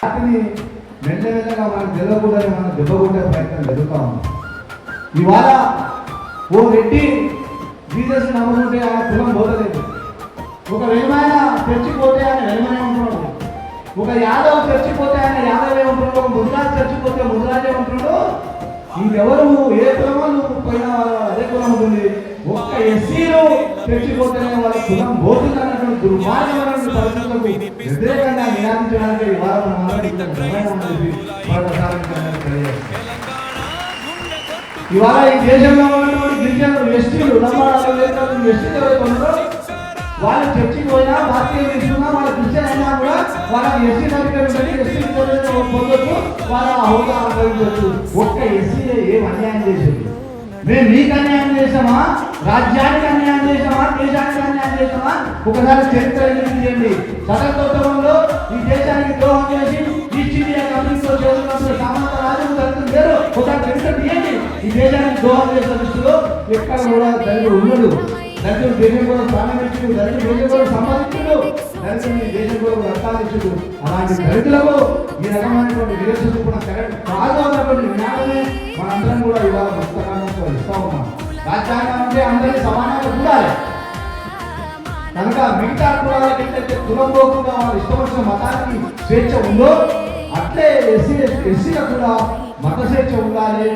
వాటిని మెల్లమెల్లగా మనం గెలవకూడదని మనం దెబ్బకూడే ప్రయత్నం జరుగుతూ ఉంది. ఇవాళ ఓ రెడ్డి జీసస్ నమ్ముకుంటే ఆయన కులం పోతలేదు. ఒక వెలుమైన చర్చిపోతే ఆయన వెలుమనే ఉంటున్నాడు. ఒక యాదవ్ చర్చిపోతే ఆయన యాదవే ఉంటున్నాడు. ఒక ముద్రాజ్ చర్చిపోతే ముద్రాజే ఉంటున్నాడు. ఇంకెవరు ఏ కులమో నువ్వు పోయినా అదే కులం ఉంటుంది. ఒక్క ఎస్సీలు చర్చిపోతేనే వాళ్ళ కులం పోతుంది అన్నటువంటి దుర్మార్గమైన పరిస్థితులకు వ్యతిరేకంగా నిరాధించడానికి ఇవాళ ఇవాళ ఈ దేశంలో ఉన్నటువంటి గిరిజనులు ఎస్టీలు వాళ్ళు చర్చికి పోయినా భారతీయులు తీసుకున్నా వాళ్ళ క్రిస్టియన్ అయినా కూడా వాళ్ళకి ఎస్సీ సర్టిఫికేట్ ఎస్సీ పొందొచ్చు, వాళ్ళ హోదా అనుభవించవచ్చు. ఒక్క ఎస్సీ ఏం అన్యాయం చేసేది? మేము మీకు అన్యాయం చేసామా? రాజ్యానికి అన్యాయం చేసామా? దేశానికి అన్యాయం చేసామా? ఒకసారి చరిత్ర చేయండి. స్వతంత్రోత్సవంలో ఈ దేశానికి ద్రోహం చేసి ఈస్ట్ ఇండియా కంపెనీతో చేస్తున్నప్పుడు సామంత రాజులు దళితులు లేరు. ఒకసారి చరిత్ర తీయండి. ఈ దేశానికి ద్రోహం చేసిన దృష్టిలో ఎక్కడ కూడా దళితుడు ఉండడు. దళితులు దేశం కూడా ప్రారంభించుడు, దళితులు దేశం కూడా సంపాదించుడు, దళితులు ఈ దేశం కూడా రక్షాదించుడు. అలాంటి దళితులకు ఈ రకమైనటువంటి విదేశం కూడా కరెక్ట్ కాదు అన్నటువంటి జ్ఞానమే మనందరం కూడా ఇవాళ పుస్తకాలను ఇస్తా ఉన్నాం. రాజ్యాంగం అంటే అందరినీ సమానంగా ఉండాలి. కనుక మిగతా కులాలకి ఏంటంటే కులం పోకుండా వాళ్ళు ఇష్టం వచ్చిన మతానికి స్వేచ్ఛ ఉందో అట్లే ఎస్సీలకు కూడా మత స్వేచ్ఛ ఉండాలి.